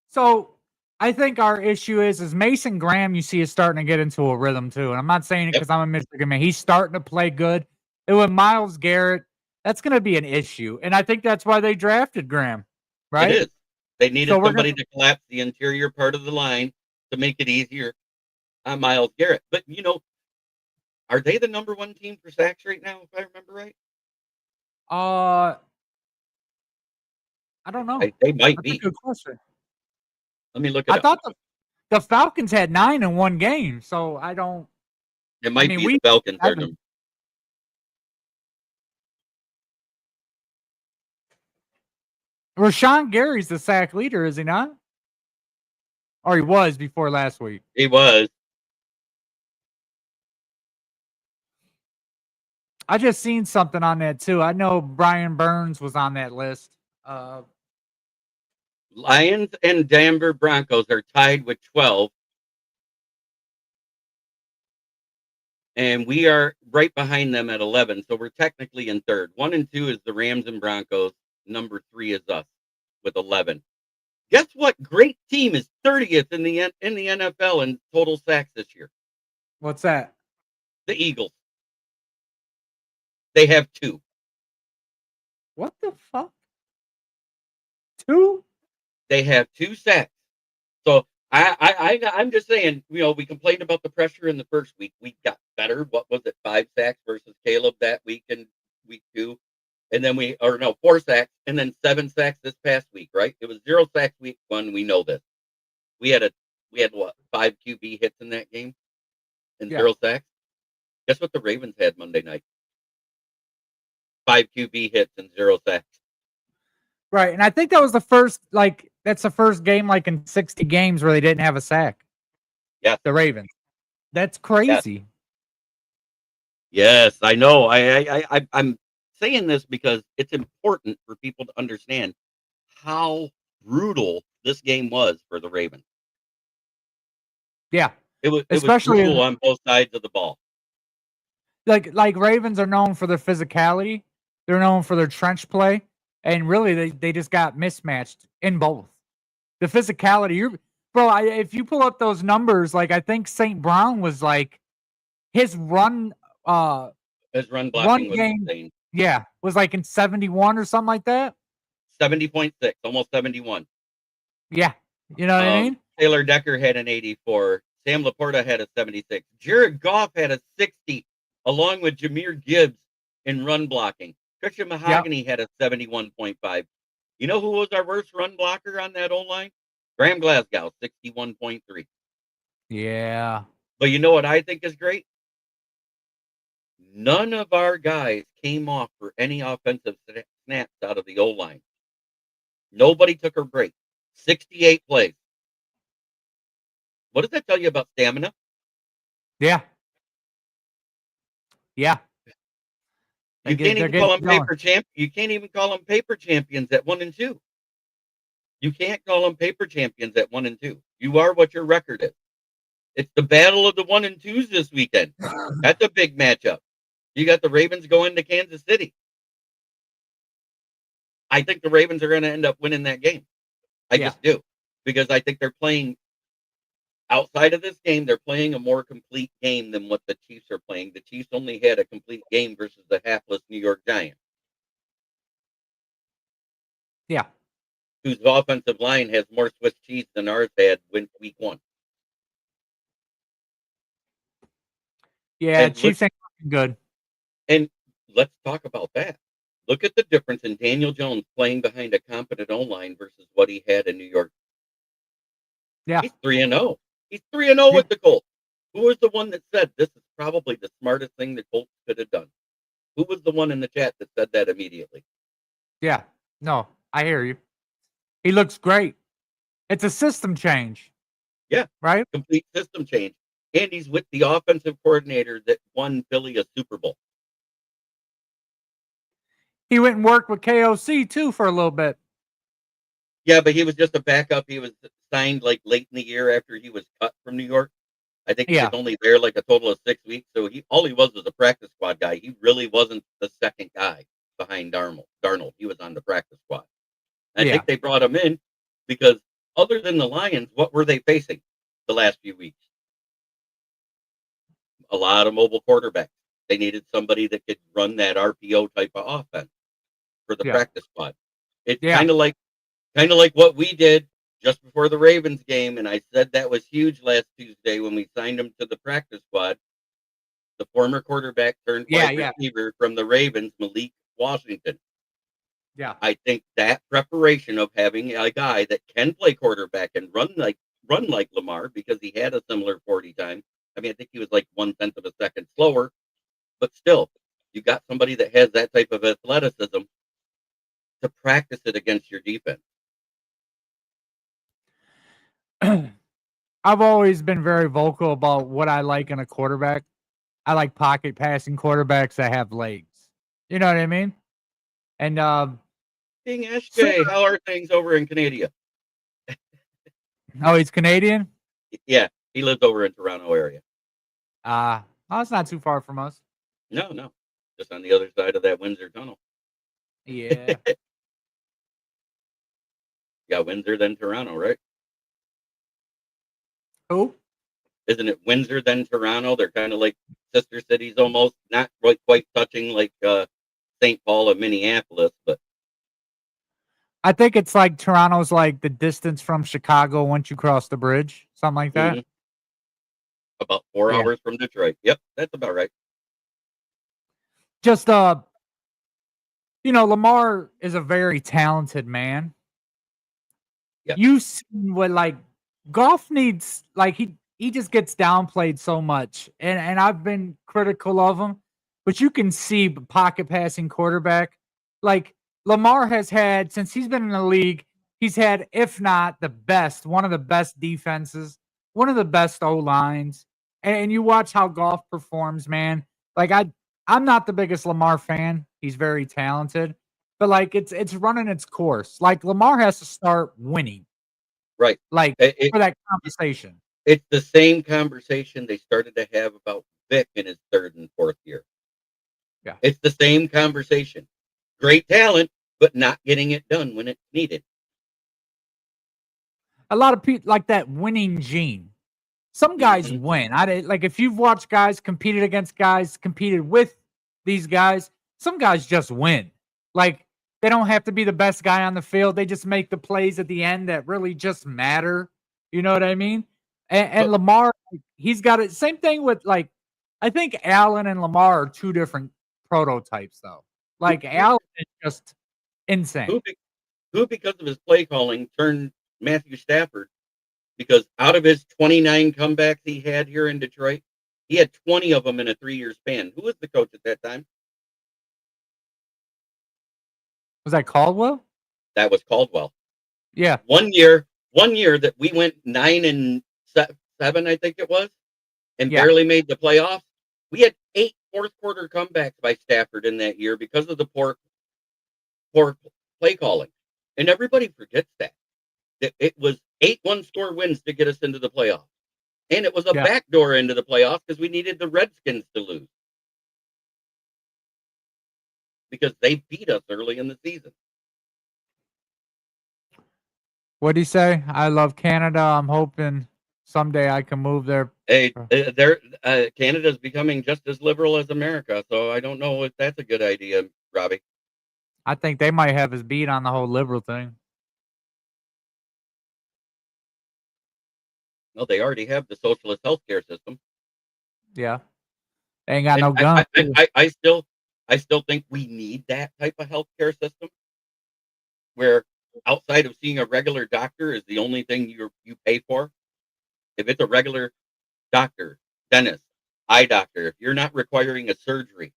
D: So I think our issue is Mason Graham, you see, is starting to get into a rhythm too. And I'm not saying it because I'm a Michigan man. He's starting to play good. And with Myles Garrett, that's going to be an issue. And I think that's why they drafted Graham, right?
C: It is. They needed somebody to collapse the interior part of the line to make it easier on Myles Garrett. But, are they the number 1 team for sacks right now, if I remember right?
D: I don't know.
C: They might
D: That's
C: be.
D: a good question.
C: Let me look it up.
D: I thought the Falcons had 9 in one game, so I don't.
C: It might be the Falcons.
D: Rashawn Gary's the sack leader, is he not? Or he was before last week.
C: He was.
D: I just seen something on that too. I know Brian Burns was on that list.
C: Lions and Denver Broncos are tied with 12. And we are right behind them at 11. So we're technically in third. 1 and 2 is the Rams and Broncos. Number 3 is us with 11. Guess what? Great team is 30th in the NFL in total sacks this year.
D: What's that?
C: The Eagles. They have 2.
D: What the fuck? 2?
C: They have 2 sacks. So I'm just saying, we complained about the pressure in the first week. We got better. What was it? 5 sacks versus Caleb that week in week 2. And then 4 sacks and then 7 sacks this past week, right? It was 0 sacks week 1. We know this. We had what, 5 QB hits in that game and 0 sacks. Guess what the Ravens had Monday night? 5 QB hits and 0 sacks.
D: Right. And I think that was the first, that's the first game in 60 games where they didn't have a sack.
C: Yeah.
D: The Ravens. That's crazy.
C: Yes, I know. I'm saying this because it's important for people to understand how brutal this game was for the Ravens.
D: Yeah.
C: It was brutal on both sides of the ball.
D: Like Ravens are known for their physicality. They're known for their trench play. And really, they just got mismatched in both. The physicality, if you pull up those numbers, I think St. Brown was his run blocking
C: was insane.
D: Yeah, was in 71 or something like that.
C: 70.6, almost 71.
D: Yeah, you know what I mean?
C: Taylor Decker had an 84. Sam Laporta had a 76. Jared Goff had a 60, along with Jahmyr Gibbs in run blocking. Christian Mahogany had a 71.5. You know who was our worst run blocker on that O-line? Graham Glasgow, 61.3.
D: Yeah.
C: But you know what I think is great? None of our guys came off for any offensive snaps out of the O-line. Nobody took her break. 68 plays. What does that tell you about stamina?
D: Yeah. Yeah.
C: You can't even call them You can't even call them paper champions at 1-2. You can't call them paper champions at 1-2. You are what your record is. It's the battle of the 1-2s this weekend. That's a big matchup. You got the Ravens going to Kansas City. I think the Ravens are going to end up winning that game. I just do, because I think they're playing outside of this game. They're playing a more complete game than what the Chiefs are playing. The Chiefs only had a complete game versus the hapless New York Giants.
D: Yeah.
C: Whose offensive line has more Swiss cheese than ours had week 1.
D: Yeah, and Chiefs ain't looking good.
C: And let's talk about that. Look at the difference in Daniel Jones playing behind a competent O-line versus what he had in New York.
D: Yeah.
C: He's 3-0. He's 3-0 with the Colts. Who was the one that said this is probably the smartest thing the Colts could have done? Who was the one in the chat that said that immediately?
D: Yeah. No, I hear you. He looks great. It's a system change.
C: Yeah.
D: Right?
C: Complete system change. And he's with the offensive coordinator that won Philly a Super Bowl.
D: He went and worked with KOC too for a little bit.
C: Yeah, but he was just a backup. He was signed like late in the year after he was cut from New York. I think he was only there like a total of 6 weeks. So all he was a practice squad guy. He really wasn't the second guy behind Darnold. He was on the practice squad. And I think they brought him in because other than the Lions, what were they facing the last few weeks? A lot of mobile quarterbacks. They needed somebody that could run that RPO type of offense for the practice squad. It's kind of like what we did just before the Ravens game, and I said that was huge last Tuesday when we signed him to the practice squad. The former quarterback turned wide receiver from the Ravens, Malik Washington.
D: Yeah,
C: I think that preparation of having a guy that can play quarterback and run like Lamar, because he had a similar 40 time. I mean, I think he was like 1/10 of a second slower, but still, you got somebody that has that type of athleticism to practice it against your defense.
D: I've always been very vocal about what I like in a quarterback. I like pocket passing quarterbacks that have legs. You know what I mean? And
C: Being SJ, how are things over in Canada?
D: Oh, he's Canadian?
C: Yeah, he lives over in Toronto area.
D: Oh, it's not too far from us.
C: No, just on the other side of that Windsor Tunnel.
D: Yeah.
C: Yeah, Windsor then Toronto, right?
D: Who?
C: Isn't it Windsor then Toronto? They're kind of like sister cities almost, not quite touching like St. Paul and Minneapolis, but
D: I think it's like Toronto's like the distance from Chicago once you cross the bridge, something like that.
C: About 4 hours from Detroit. Yep, that's about right.
D: Just Lamar is a very talented man.
C: Yep.
D: You see what like Goff needs, like he just gets downplayed so much, and I've been critical of him, but you can see pocket passing quarterback like Lamar has had since he's been in the league. He's had, if not the best, one of the best defenses, one of the best O lines, and you watch how Goff performs, man. Like I'm not the biggest Lamar fan. He's very talented, but like it's running its course. Like Lamar has to start winning.
C: Right.
D: Like for that conversation.
C: It's the same conversation they started to have about Vic in his 3rd and 4th year.
D: Yeah.
C: It's the same conversation. Great talent, but not getting it done when it's needed.
D: A lot of people like that winning gene. Some guys win. Like if you've watched guys competed against guys, competed with these guys, some guys just win. Like they don't have to be the best guy on the field. They just make the plays at the end that really just matter. You know what I mean? And Lamar, he's got it. Same thing with like, I think Allen and Lamar are 2 different prototypes though. Like Allen is just insane.
C: Who because of his play calling turned Matthew Stafford, because out of his 29 comebacks he had here in Detroit, he had 20 of them in a 3-year span. Who was the coach at that time?
D: Was that Caldwell?
C: That was Caldwell.
D: Yeah.
C: One year that we went 9-7, I think it was, and
D: Yeah.
C: barely made the playoffs. We had 8 fourth quarter comebacks by Stafford in that year because of the poor play calling. And everybody forgets that. It was 8 one-score wins to get us into the playoffs. And it was a
D: Yeah.
C: backdoor into the playoffs because we needed the Redskins to lose. Because they beat us early in the season.
D: What'd he say? I love Canada. I'm hoping someday I can move there.
C: Hey, Canada's becoming just as liberal as America, so I don't know if that's a good idea, Robbie.
D: I think they might have his beat on the whole liberal thing.
C: No, they already have the socialist healthcare system.
D: Yeah. They ain't got no
C: And
D: guns.
C: I still think we need that type of healthcare system where outside of seeing a regular doctor is the only thing you pay for. If it's a regular doctor, dentist, eye doctor, if you're not requiring a surgery,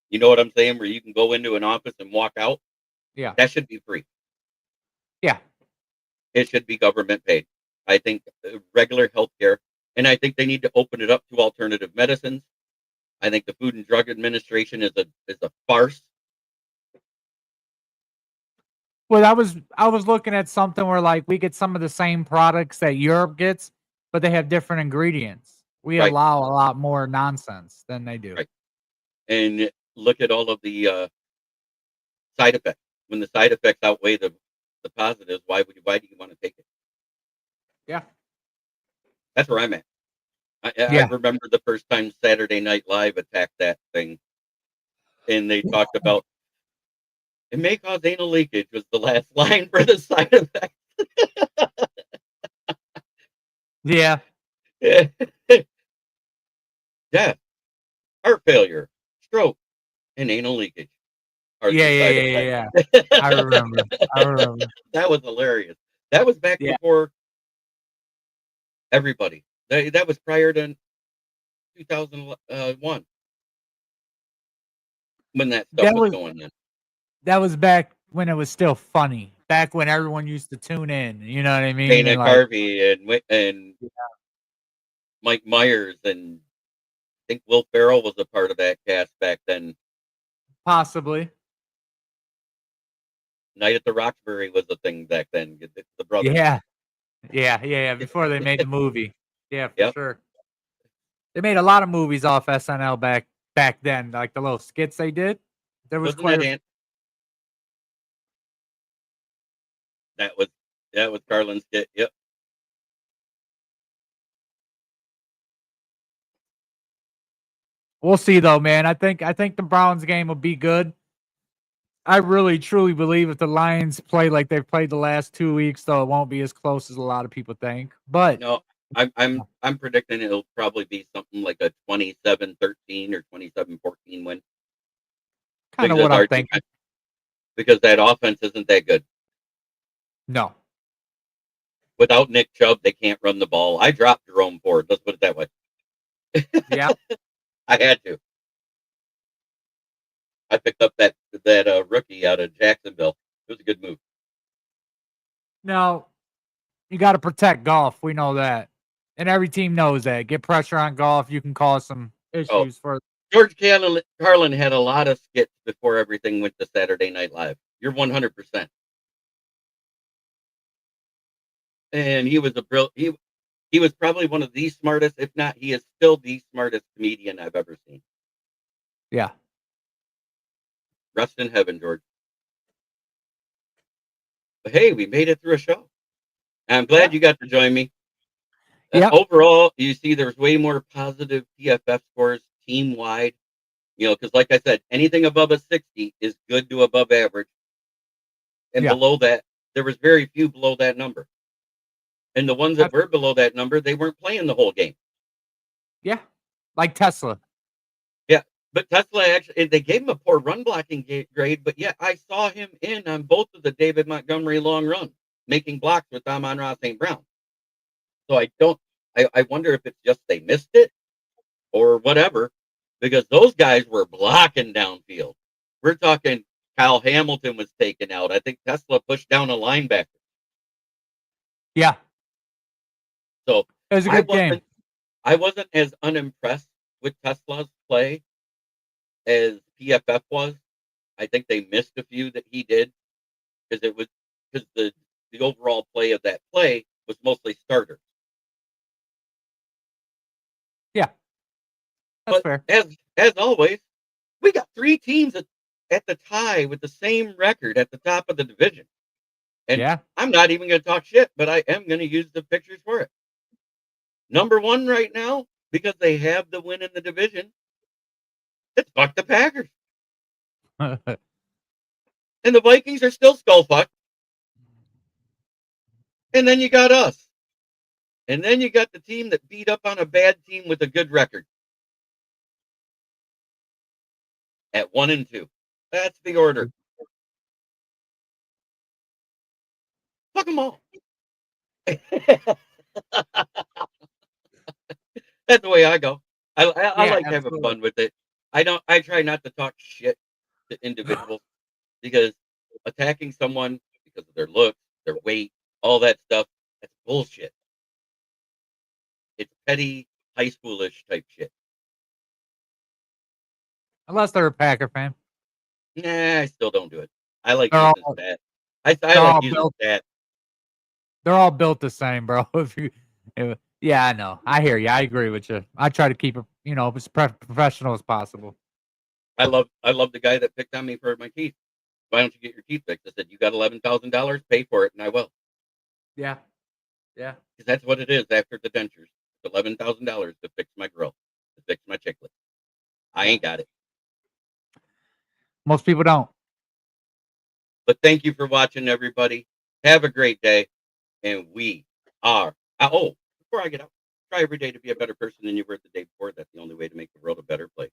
C: you know what I'm saying, where you can go into an office and walk out,
D: Yeah.
C: that should be free.
D: Yeah.
C: It should be government paid. I think regular healthcare, and I think they need to open it up to alternative medicines. I think the Food and Drug Administration is a farce.
D: Well, I was looking at something where like we get some of the same products that Europe gets, but they have different ingredients. We
C: Right.
D: allow a lot more nonsense than they do.
C: Right. And look at all of the side effects. When the side effects outweigh the positives, why do you want to take it?
D: Yeah.
C: That's where I'm at. I
D: Yeah.
C: remember the first time Saturday Night Live attacked that thing, and they talked about it may cause anal leakage was the last line for the side effect.
D: Yeah.
C: Death, heart failure, stroke, and anal leakage are the side effects.
D: Yeah. I remember.
C: That was hilarious. That was back
D: Yeah.
C: before everybody. That was prior to 2001 when that stuff was going on.
D: That was back when it was still funny. Back when everyone used to tune in. You know what I mean?
C: Dana
D: And, like,
C: Carvey and Mike Myers, and I think Will Ferrell was a part of that cast back then.
D: possibly.
C: Night at the Roxbury was a thing back then. The brothers.
D: Yeah. Before they made the movie. Yeah, for
C: Yep.
D: sure. They made a lot of movies off SNL back then, like the little skits they did. There was
C: Wasn't that that was Carlin's skit. Yep.
D: We'll see though, man. I think the Browns game will be good. I really truly believe if the Lions play like they've played the last 2 weeks, though, it won't be as close as a lot of people think. But
C: No, I'm predicting it'll probably be something like a 27-13 or 27-14 win.
D: kind of what I'm thinking.
C: Because that offense isn't that good.
D: No.
C: Without Nick Chubb, they can't run the ball. I dropped Jerome Ford. Let's put it that way.
D: Yeah.
C: I had to. I picked up that rookie out of Jacksonville. It was a good move.
D: Now, you got to protect golf. We know that. And every team knows that. Get pressure on golf. You can cause some issues for.
C: George Carlin had a lot of skits before everything went to Saturday Night Live. You're 100%. And he was he was probably one of the smartest, if not, he is still the smartest comedian I've ever seen.
D: Yeah.
C: Rest in heaven, George. But hey, we made it through a show. I'm glad you got to join me.
D: Yep.
C: Overall, you see there's way more positive PFF scores team-wide. You know, because like I said, anything above a 60 is good to above average. And below that, there was very few below that number. And the ones that were below that number, they weren't playing the whole game.
D: Yeah. Like Tesla.
C: Yeah. But Tesla, actually, they gave him a poor run blocking grade, but yet I saw him in on both of the David Montgomery long runs, making blocks with Amon-Ra St. Brown. So I wonder if it's just they missed it or whatever, because those guys were blocking downfield. We're talking Kyle Hamilton was taken out. I think Tesla pushed down a linebacker.
D: Yeah,
C: So
D: it was a good game.
C: I wasn't as unimpressed with Tesla's play as PFF was. I think they missed a few that he did because the overall play of that play was mostly starters.
D: Yeah, that's
C: But
D: fair.
C: as always, we got 3 teams at the tie with the same record at the top of the division. And
D: Yeah.
C: I'm not even going to talk shit, but I am going to use the pictures for it. Number 1 right now, because they have the win in the division, it's fuck the Packers. And the Vikings are still skull fucked. And then you got us. And then you got the team that beat up on a bad team with a good record. At 1-2. That's the order. Fuck them all. That's the way I go. I
D: Yeah,
C: like having
D: absolutely.
C: fun with it. I try not to talk shit to individuals because attacking someone because of their looks, their weight, all that stuff, that's bullshit. It's petty, high schoolish type shit.
D: Unless they're a Packer fan.
C: Nah, I still don't do it. I like
D: They're
C: using
D: all
C: stats. I
D: they're
C: like
D: all
C: using
D: built
C: stats.
D: they're all built the same, bro. Yeah, I know. I hear you. I agree with you. I try to keep it, as professional as possible.
C: I love the guy that picked on me for my teeth. Why don't you get your teeth fixed? I said, you got $11,000, pay for it, and I will.
D: Yeah. Yeah.
C: Because that's what it is after the dentures. It's $11,000 to fix my grill, to fix my chiclet. I ain't got it.
D: Most people don't.
C: But thank you for watching, everybody. Have a great day. And we are. Oh, before I get out, try every day to be a better person than you were the day before. That's the only way to make the world a better place.